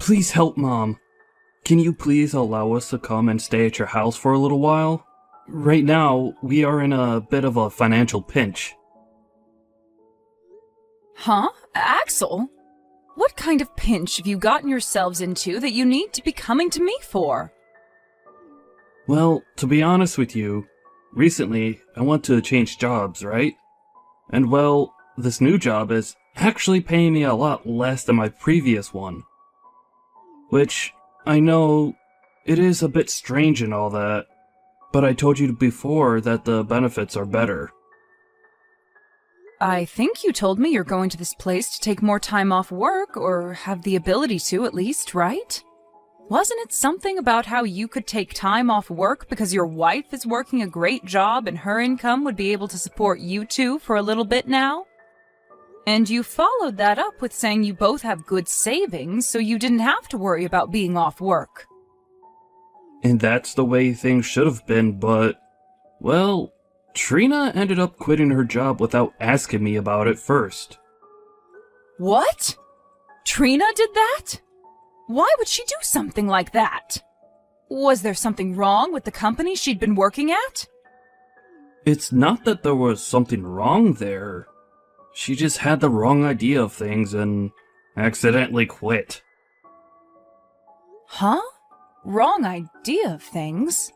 Please help, Mom. Can you please allow us to come and stay at your house for a little while? Right now, we are in a bit of a financial pinch. Huh? Axel? What kind of pinch have you gotten yourselves into that you need to be coming to me for? Well, to be honest with you, recently I want to change jobs, right? And well, this new job is actually paying me a lot less than my previous one. Which, I know, it is a bit strange and all that, but I told you before that the benefits are better. I think you told me you're going to this place to take more time off work, or have the ability to at least, right? Wasn't it something about how you could take time off work because your wife is working a great job and her income would be able to support you two for a little bit now? And you followed that up with saying you both have good savings, so you didn't have to worry about being off work. And that's the way things should have been, but, well, Trina ended up quitting her job without asking me about it first. What? Trina did that? Why would she do something like that? Was there something wrong with the company she'd been working at? It's not that there was something wrong there. She just had the wrong idea of things and accidentally quit. Huh? Wrong idea of things?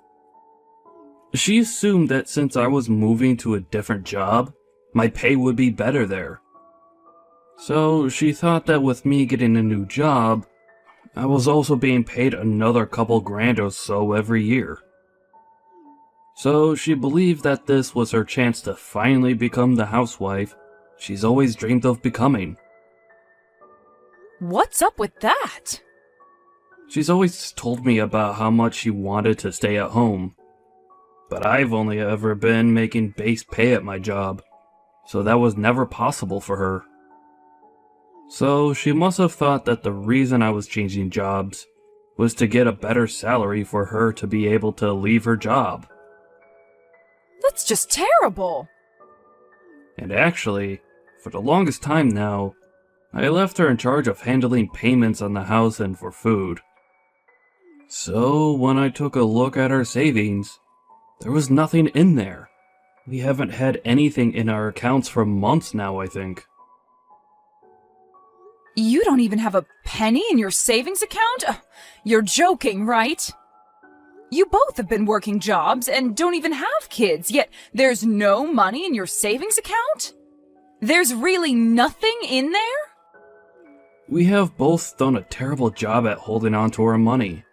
She assumed that since I was moving to a different job, my pay would be better there. So she thought that with me getting a new job, I was also being paid another couple grand or so every year. So she believed that this was her chance to finally become the housewife she's always dreamed of becoming. What's up with that? She's always told me about how much she wanted to stay at home. But I've only ever been making base pay at my job, so that was never possible for her. So she must have thought that the reason I was changing jobs was to get a better salary for her to be able to leave her job. That's just terrible! And actually, for the longest time now, I left her in charge of handling payments on the house and for food. So when I took a look at our savings, there was nothing in there. We haven't had anything in our accounts for months now, I think. You don't even have a penny in your savings account? You're joking, right? You both have been working jobs and don't even have kids, yet there's no money in your savings account? There's really nothing in there? We have both done a terrible job at holding on to our money.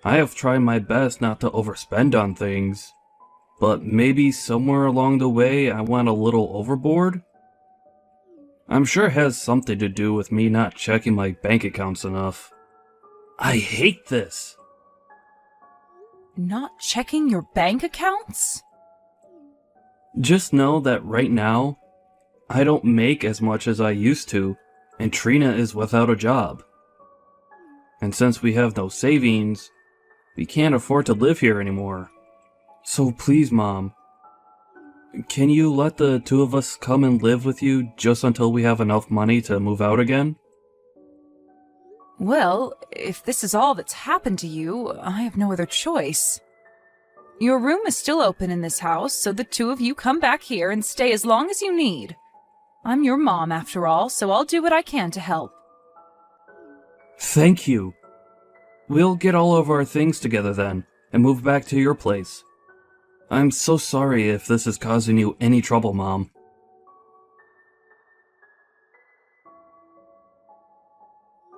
I have tried my best not to overspend on things, but maybe somewhere along the way I went a little overboard? I'm sure it has something to do with me not checking my bank accounts enough. I hate this! Not checking your bank accounts? Just know that right now, I don't make as much as I used to, and Trina is without a job. And since we have no savings, we can't afford to live here anymore. So please, Mom, can you let the two of us come and live with you just until we have enough money to move out again? Well, if this is all that's happened to you, I have no other choice. Your room is still open in this house, so the two of you come back here and stay as long as you need. I'm your mom, after all, so I'll do what I can to help. Thank you. We'll get all of our things together then, and move back to your place. I'm so sorry if this is causing you any trouble, Mom.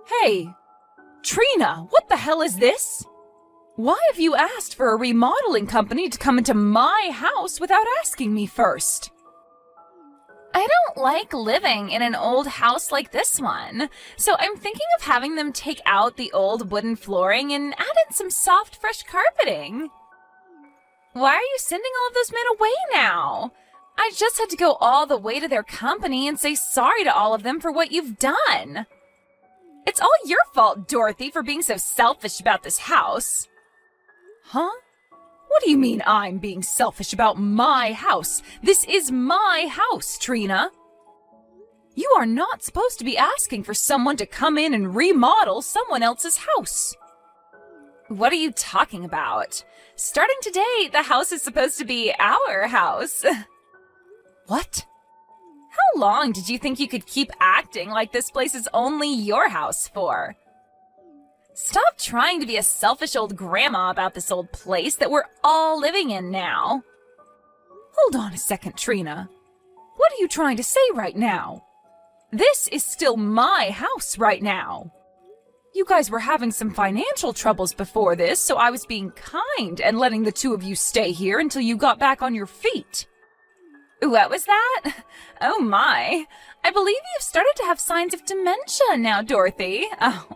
Hey! Trina, what the hell is this? Why have you asked for a remodeling company to come into my house without asking me first? I don't like living in an old house like this one, so I'm thinking of having them take out the old wooden flooring and add in some soft, fresh carpeting. Why are you sending all of those men away now? I just had to go all the way to their company and say sorry to all of them for what you've done. It's all your fault, Dorothy, for being so selfish about this house. Huh? What do you mean I'm being selfish about my house? This is my house, Trina. You are not supposed to be asking for someone to come in and remodel someone else's house. What are you talking about? Starting today, the house is supposed to be our house. What? How long did you think you could keep acting like this place is only your house for? Stop trying to be a selfish old grandma about this old place that we're all living in now. Hold on a second, Trina. What are you trying to say right now? This is still my house right now. You guys were having some financial troubles before this, so I was being kind and letting the two of you stay here until you got back on your feet. What was that? Oh my. I believe you've started to have signs of dementia now, Dorothy. Oh,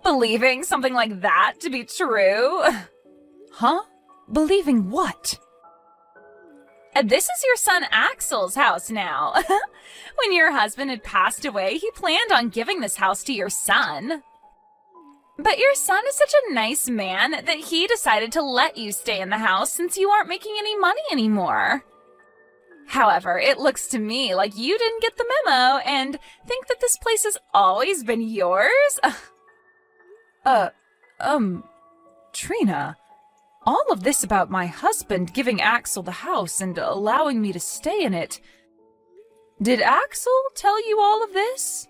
believing something like that to be true? Huh? Believing what? This is your son Axel's house now. When your husband had passed away, he planned on giving this house to your son. But your son is such a nice man that he decided to let you stay in the house since you aren't making any money anymore. However, it looks to me like you didn't get the memo and think that this place has always been yours. Trina, all of this about my husband giving Axel the house and allowing me to stay in it. Did Axel tell you all of this?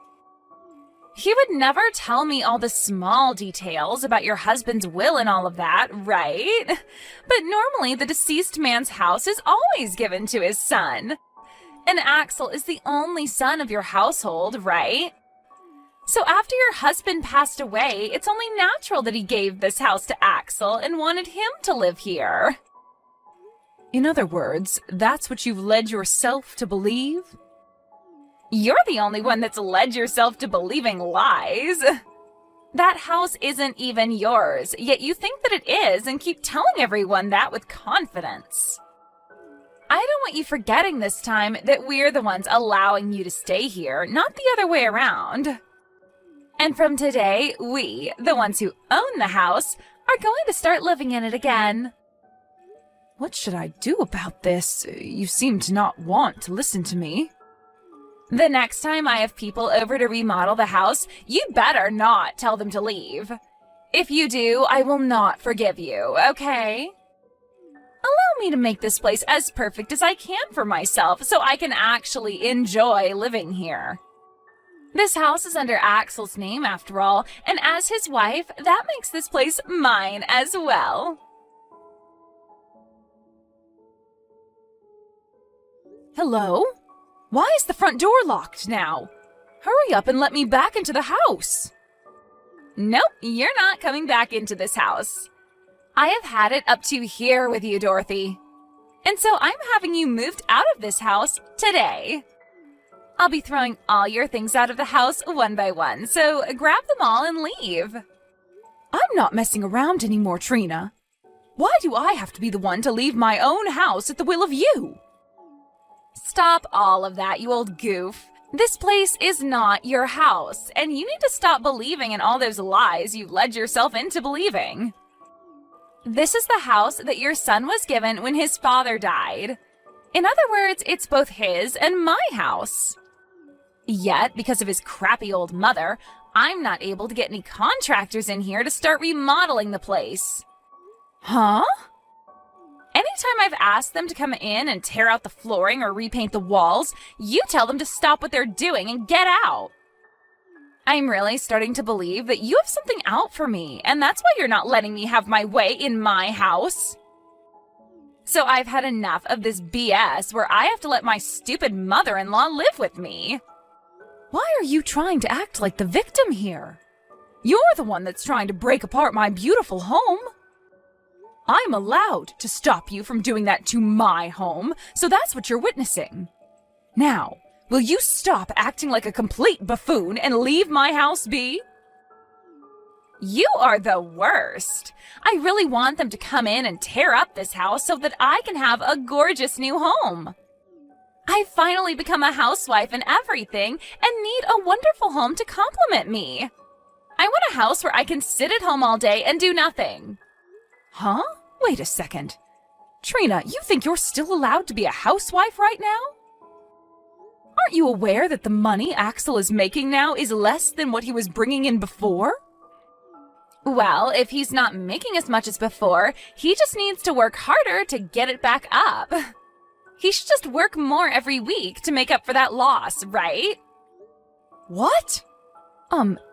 He would never tell me all the small details about your husband's will and all of that, right? But normally the deceased man's house is always given to his son. And Axel is the only son of your household, right? So after your husband passed away, it's only natural that he gave this house to Axel and wanted him to live here. In other words, that's what you've led yourself to believe? You're the only one that's led yourself to believing lies. That house isn't even yours, yet you think that it is and keep telling everyone that with confidence. I don't want you forgetting this time that we're the ones allowing you to stay here, not the other way around. And from today, we, the ones who own the house, are going to start living in it again. What should I do about this? You seem to not want to listen to me. The next time I have people over to remodel the house, you better not tell them to leave. If you do, I will not forgive you, okay? Allow me to make this place as perfect as I can for myself so I can actually enjoy living here. This house is under Axel's name after all, and as his wife, that makes this place mine as well. Hello? Why is the front door locked now? Hurry up and let me back into the house. Nope, you're not coming back into this house. I have had it up to here with you, Dorothy. And so I'm having you moved out of this house today. I'll be throwing all your things out of the house one by one, so grab them all and leave. I'm not messing around anymore, Trina. Why do I have to be the one to leave my own house at the will of you? Stop all of that, you old goof. This place is not your house, and you need to stop believing in all those lies you led yourself into believing. This is the house that your son was given when his father died. In other words, it's both his and my house. Yet, because of his crappy old mother, I'm not able to get any contractors in here to start remodeling the place. Huh? Anytime I've asked them to come in and tear out the flooring or repaint the walls, you tell them to stop what they're doing and get out. I'm really starting to believe that you have something out for me, and that's why you're not letting me have my way in my house. So I've had enough of this BS where I have to let my stupid mother-in-law live with me. Why are you trying to act like the victim here? You're the one that's trying to break apart my beautiful home. I'm allowed to stop you from doing that to my home, so that's what you're witnessing. Now, will you stop acting like a complete buffoon and leave my house be? You are the worst. I really want them to come in and tear up this house so that I can have a gorgeous new home. I've finally become a housewife and everything and need a wonderful home to complement me. I want a house where I can sit at home all day and do nothing. Huh? Wait a second. Trina, you think you're still allowed to be a housewife right now? Aren't you aware that the money Axel is making now is less than what he was bringing in before? Well, if he's not making as much as before, he just needs to work harder to get it back up. He should just work more every week to make up for that loss, right? What?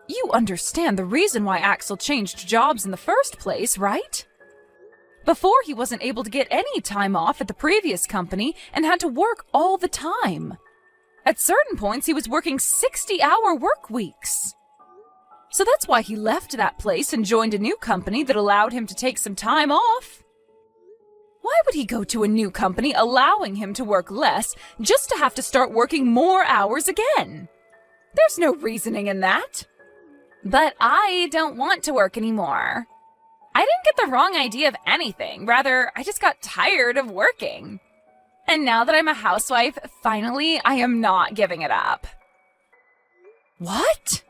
You understand the reason why Axel changed jobs in the first place, right? Before, he wasn't able to get any time off at the previous company and had to work all the time. At certain points, he was working 60-hour work weeks. So that's why he left that place and joined a new company that allowed him to take some time off. Why would he go to a new company allowing him to work less just to have to start working more hours again? There's no reasoning in that. But I don't want to work anymore. I didn't get the wrong idea of anything. Rather, I just got tired of working. And now that I'm a housewife, finally, I am not giving it up. What?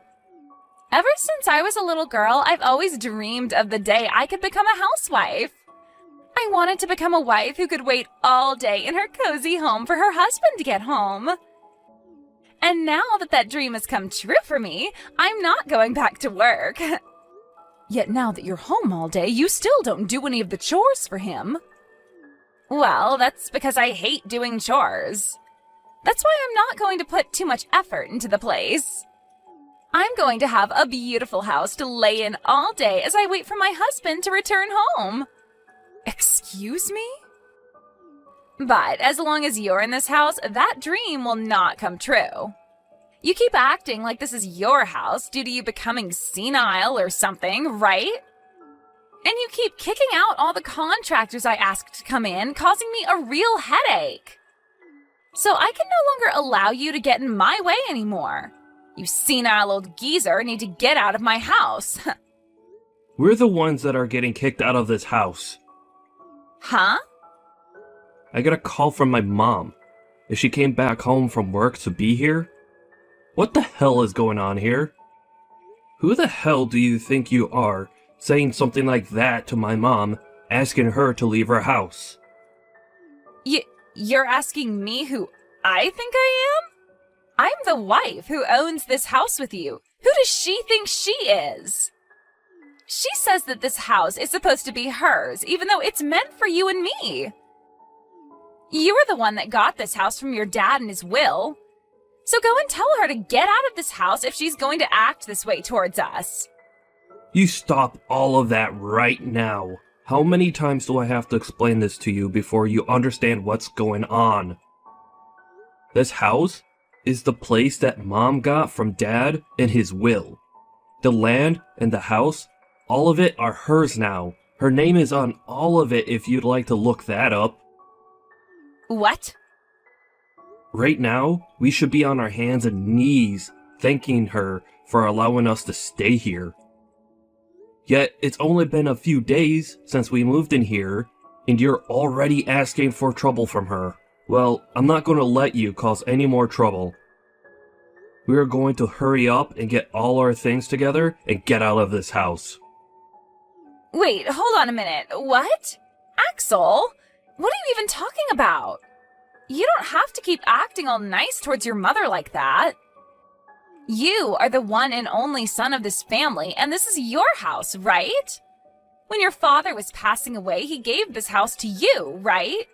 Ever since I was a little girl, I've always dreamed of the day I could become a housewife. I wanted to become a wife who could wait all day in her cozy home for her husband to get home. And now that that dream has come true for me, I'm not going back to work. Yet now that you're home all day, you still don't do any of the chores for him. Well, that's because I hate doing chores. That's why I'm not going to put too much effort into the place. I'm going to have a beautiful house to lay in all day as I wait for my husband to return home. Excuse me? But as long as you're in this house, that dream will not come true. You keep acting like this is your house due to you becoming senile or something, right? And you keep kicking out all the contractors I asked to come in, causing me a real headache. So I can no longer allow you to get in my way anymore. You senile old geezer need to get out of my house. We're the ones that are getting kicked out of this house. Huh? I got a call from my mom. If she came back home from work to be here? What the hell is going on here? Who the hell do you think you are, saying something like that to my mom, asking her to leave her house? You're asking me who I think I am? I'm the wife who owns this house with you. Who does she think she is? She says that this house is supposed to be hers, even though it's meant for you and me. You were the one that got this house from your dad in his will. So go and tell her to get out of this house if she's going to act this way towards us. You stop all of that right now. How many times do I have to explain this to you before you understand what's going on? This house is the place that Mom got from Dad in his will. The land and the house, all of it are hers now. Her name is on all of it if you'd like to look that up. What? Right now, we should be on our hands and knees thanking her for allowing us to stay here. Yet, it's only been a few days since we moved in here, and you're already asking for trouble from her. Well, I'm not going to let you cause any more trouble. We are going to hurry up and get all our things together and get out of this house. Wait, hold on a minute. What? Axel? What are you even talking about? You don't have to keep acting all nice towards your mother like that. You are the one and only son of this family, and this is your house, right? When your father was passing away, he gave this house to you, right?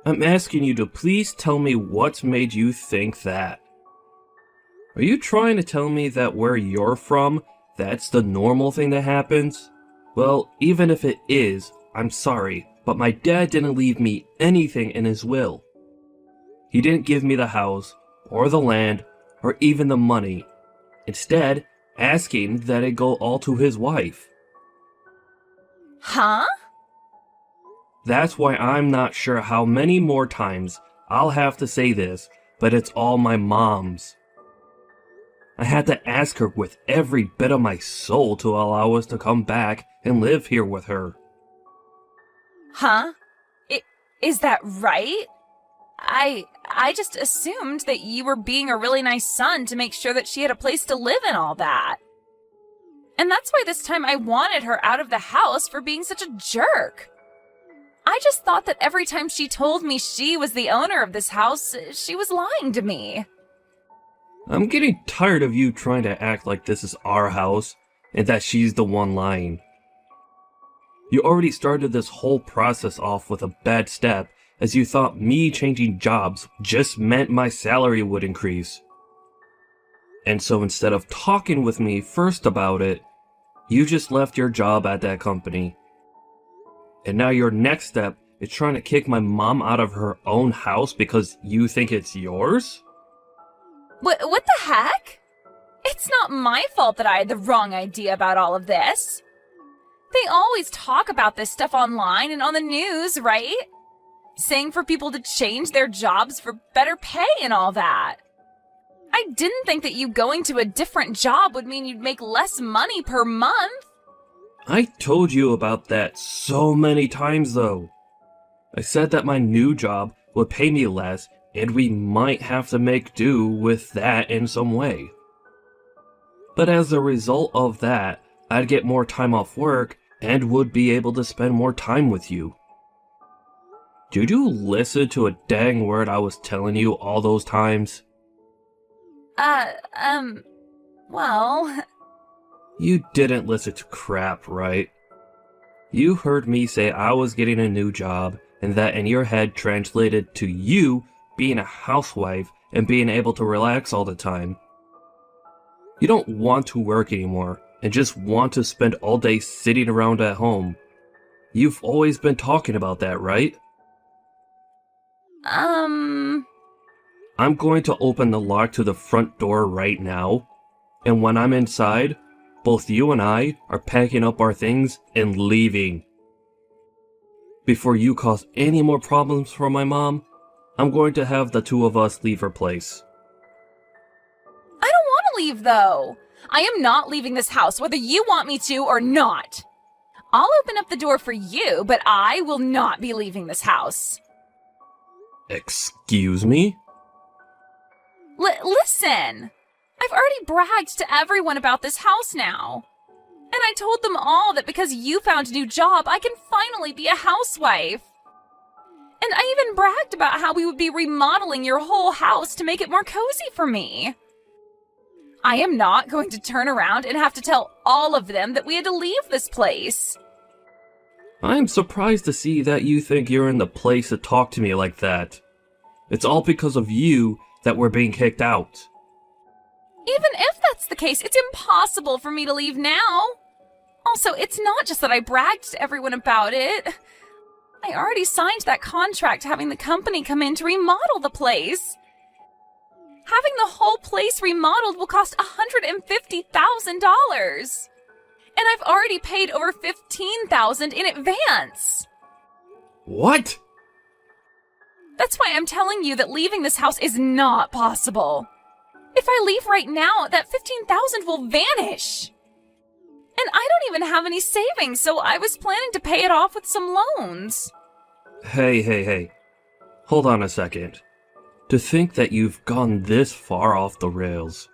I'm asking you to please tell me what made you think that. Are you trying to tell me that where you're from, that's the normal thing that happens? Well, even if it is, I'm sorry, but my dad didn't leave me anything in his will. He didn't give me the house, or the land, or even the money. Instead, asking that it go all to his wife. Huh? That's why I'm not sure how many more times I'll have to say this, but it's all my mom's. I had to ask her with every bit of my soul to allow us to come back and live here with her. Huh? Is that right? I just assumed that you were being a really nice son to make sure that she had a place to live and all that. And that's why this time I wanted her out of the house for being such a jerk. I just thought that every time she told me she was the owner of this house, she was lying to me. I'm getting tired of you trying to act like this is our house and that she's the one lying. You already started this whole process off with a bad step, as you thought me changing jobs just meant my salary would increase. And so instead of talking with me first about it, you just left your job at that company. And now your next step is trying to kick my mom out of her own house because you think it's yours? What the heck? It's not my fault that I had the wrong idea about all of this. They always talk about this stuff online and on the news, right? Saying for people to change their jobs for better pay and all that. I didn't think that you going to a different job would mean you'd make less money per month. I told you about that so many times though. I said that my new job would pay me less and we might have to make do with that in some way. But as a result of that, I'd get more time off work and would be able to spend more time with you. Did you listen to a dang word I was telling you all those times? Well... You didn't listen to crap, right? You heard me say I was getting a new job, and that in your head translated to you being a housewife and being able to relax all the time. You don't want to work anymore, and just want to spend all day sitting around at home. You've always been talking about that, right? I'm going to open the lock to the front door right now, and when I'm inside, both you and I are packing up our things and leaving. Before you cause any more problems for my mom, I'm going to have the two of us leave her place. I don't want to leave, though. I am not leaving this house, whether you want me to or not. I'll open up the door for you, but I will not be leaving this house. Excuse me? Listen! I've already bragged to everyone about this house now. And I told them all that because you found a new job, I can finally be a housewife. And I even bragged about how we would be remodeling your whole house to make it more cozy for me. I am not going to turn around and have to tell all of them that we had to leave this place. I'm surprised to see that you think you're in the place to talk to me like that. It's all because of you that we're being kicked out. Even if that's the case, it's impossible for me to leave now. Also, it's not just that I bragged to everyone about it. I already signed that contract having the company come in to remodel the place. Having the whole place remodeled will cost $150,000. And I've already paid over $15,000 in advance. What? That's why I'm telling you that leaving this house is not possible. If I leave right now, that $15,000 will vanish. And I don't even have any savings, so I was planning to pay it off with some loans. Hey. Hold on a second. To think that you've gone this far off the rails.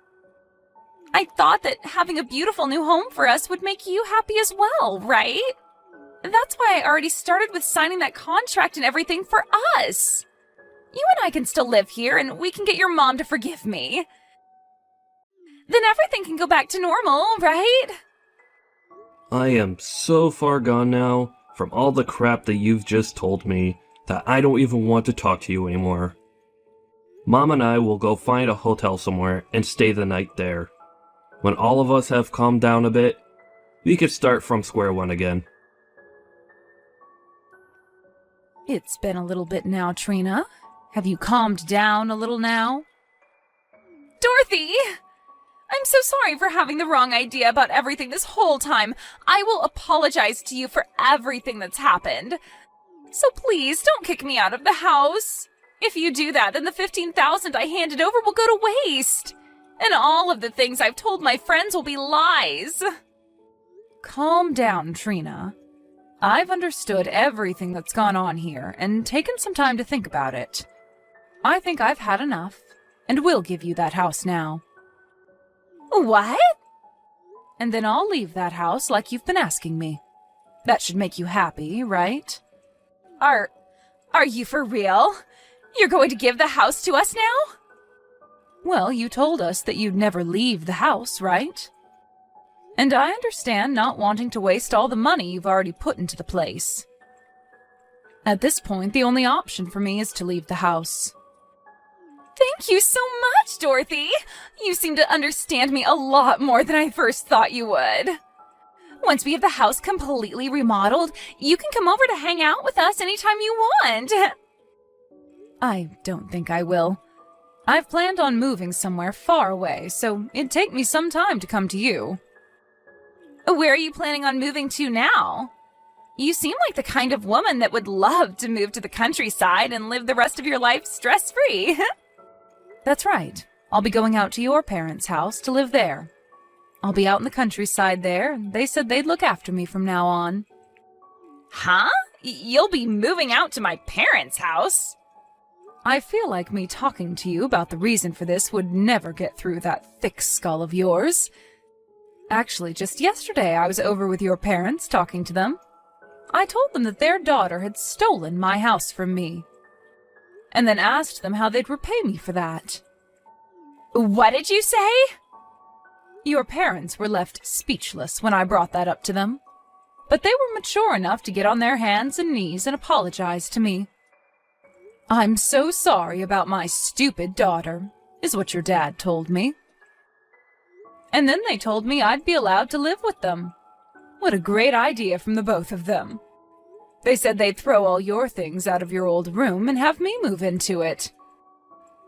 I thought that having a beautiful new home for us would make you happy as well, right? That's why I already started with signing that contract and everything for us. You and I can still live here, and we can get your mom to forgive me. Then everything can go back to normal, right? I am so far gone now from all the crap that you've just told me that I don't even want to talk to you anymore. Mom and I will go find a hotel somewhere and stay the night there. When all of us have calmed down a bit, we could start from square one again. It's been a little bit now, Trina. Have you calmed down a little now? Dorothy! I'm so sorry for having the wrong idea about everything this whole time. I will apologize to you for everything that's happened. So please, don't kick me out of the house. If you do that, then the $15,000 I handed over will go to waste. And all of the things I've told my friends will be lies. Calm down, Trina. I've understood everything that's gone on here and taken some time to think about it. I think I've had enough, and will give you that house now. What? And then I'll leave that house like you've been asking me. That should make you happy, right? Are you for real? You're going to give the house to us now? Well, you told us that you'd never leave the house, right? And I understand not wanting to waste all the money you've already put into the place. At this point, the only option for me is to leave the house. Thank you so much, Dorothy. You seem to understand me a lot more than I first thought you would. Once we have the house completely remodeled, you can come over to hang out with us anytime you want. I don't think I will. I've planned on moving somewhere far away, so it'd take me some time to come to you. Where are you planning on moving to now? You seem like the kind of woman that would love to move to the countryside and live the rest of your life stress-free. That's right. I'll be going out to your parents' house to live there. I'll be out in the countryside there, and they said they'd look after me from now on. Huh? You'll be moving out to my parents' house? I feel like me talking to you about the reason for this would never get through that thick skull of yours. Actually, just yesterday I was over with your parents talking to them. I told them that their daughter had stolen my house from me, and then asked them how they'd repay me for that. What did you say? Your parents were left speechless when I brought that up to them, but they were mature enough to get on their hands and knees and apologize to me. I'm so sorry about my stupid daughter, is what your dad told me. And then they told me I'd be allowed to live with them. What a great idea from the both of them. They said they'd throw all your things out of your old room and have me move into it.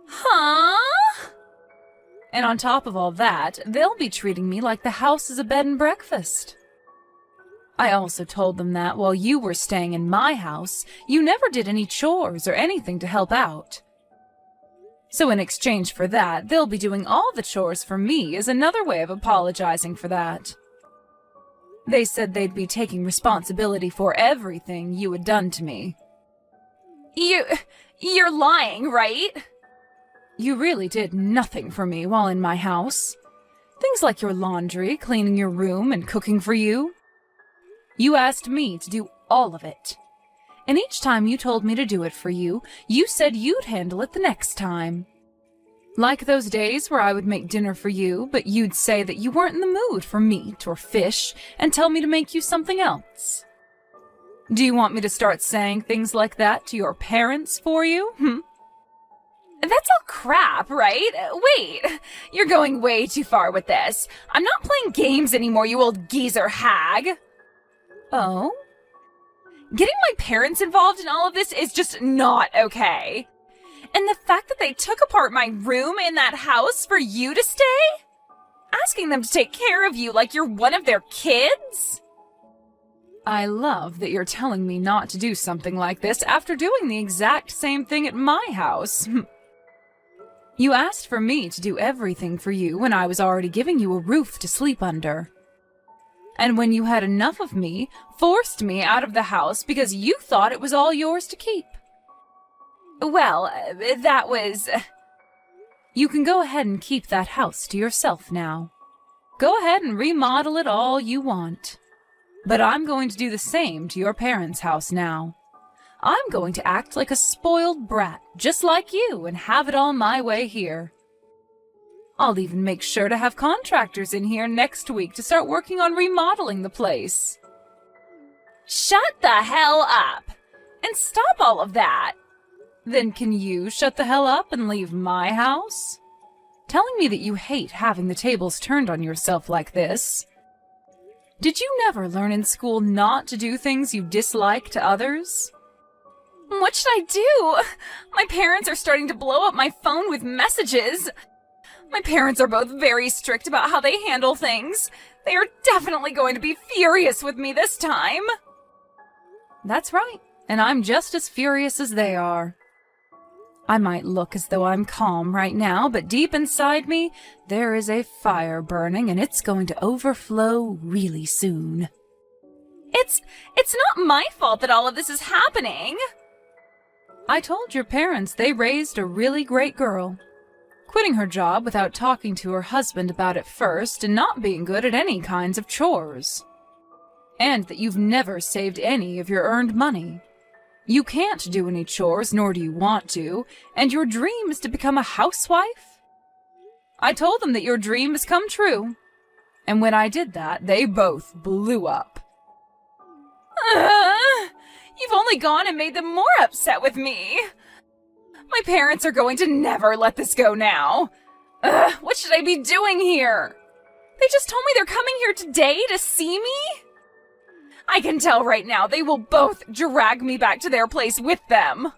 Huh? And on top of all that, they'll be treating me like the house is a bed and breakfast. I also told them that while you were staying in my house, you never did any chores or anything to help out. So in exchange for that, they'll be doing all the chores for me as another way of apologizing for that. They said they'd be taking responsibility for everything you had done to me. You're lying, right? You really did nothing for me while in my house. Things like your laundry, cleaning your room, and cooking for you. You asked me to do all of it. And each time you told me to do it for you, you said you'd handle it the next time. Like those days where I would make dinner for you, but you'd say that you weren't in the mood for meat or fish and tell me to make you something else. Do you want me to start saying things like that to your parents for you? That's all crap, right? Wait, you're going way too far with this. I'm not playing games anymore, you old geezer hag. Oh? Getting my parents involved in all of this is just not okay. And the fact that they took apart my room in that house for you to stay? Asking them to take care of you like you're one of their kids? I love that you're telling me not to do something like this after doing the exact same thing at my house. You asked for me to do everything for you when I was already giving you a roof to sleep under. And when you had enough of me, forced me out of the house because you thought it was all yours to keep. Well, that was... You can go ahead and keep that house to yourself now. Go ahead and remodel it all you want. But I'm going to do the same to your parents' house now. I'm going to act like a spoiled brat, just like you, and have it all my way here. I'll even make sure to have contractors in here next week to start working on remodeling the place. Shut the hell up! And stop all of that! Then can you shut the hell up and leave my house? Telling me that you hate having the tables turned on yourself like this. Did you never learn in school not to do things you dislike to others? What should I do? My parents are starting to blow up my phone with messages. My parents are both very strict about how they handle things. They are definitely going to be furious with me this time. That's right, and I'm just as furious as they are. I might look as though I'm calm right now, but deep inside me, there is a fire burning, and it's going to overflow really soon. It's not my fault that all of this is happening. I told your parents they raised a really great girl, quitting her job without talking to her husband about it first and not being good at any kinds of chores. And that you've never saved any of your earned money. You can't do any chores, nor do you want to, and your dream is to become a housewife? I told them that your dream has come true. And when I did that, they both blew up. You've only gone and made them more upset with me. My parents are going to never let this go now. What should I be doing here? They just told me they're coming here today to see me? I can tell right now they will both drag me back to their place with them.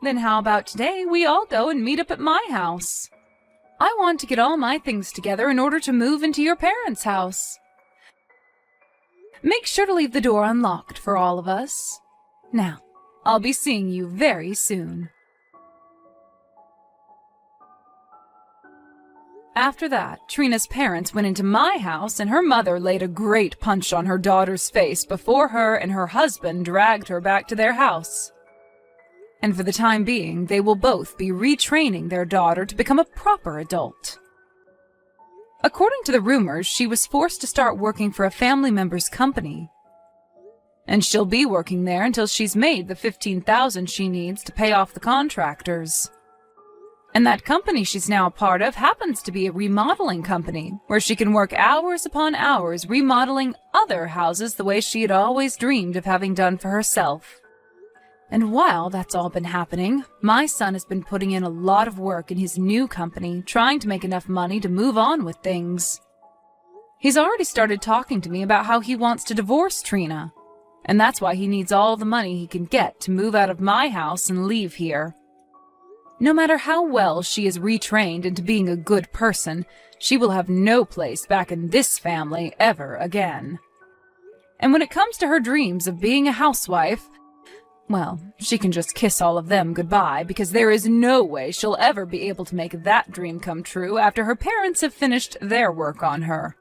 Then how about today we all go and meet up at my house? I want to get all my things together in order to move into your parents' house. Make sure to leave the door unlocked for all of us. Now, I'll be seeing you very soon. After that, Trina's parents went into my house and her mother laid a great punch on her daughter's face before her and her husband dragged her back to their house. And for the time being, they will both be retraining their daughter to become a proper adult. According to the rumors, she was forced to start working for a family member's company. And she'll be working there until she's made the $15,000 she needs to pay off the contractors. And that company she's now a part of happens to be a remodeling company, where she can work hours upon hours remodeling other houses the way she had always dreamed of having done for herself. And while that's all been happening, my son has been putting in a lot of work in his new company, trying to make enough money to move on with things. He's already started talking to me about how he wants to divorce Trina, and that's why he needs all the money he can get to move out of my house and leave here. No matter how well she is retrained into being a good person, she will have no place back in this family ever again. And when it comes to her dreams of being a housewife, well, she can just kiss all of them goodbye, because there is no way she'll ever be able to make that dream come true after her parents have finished their work on her.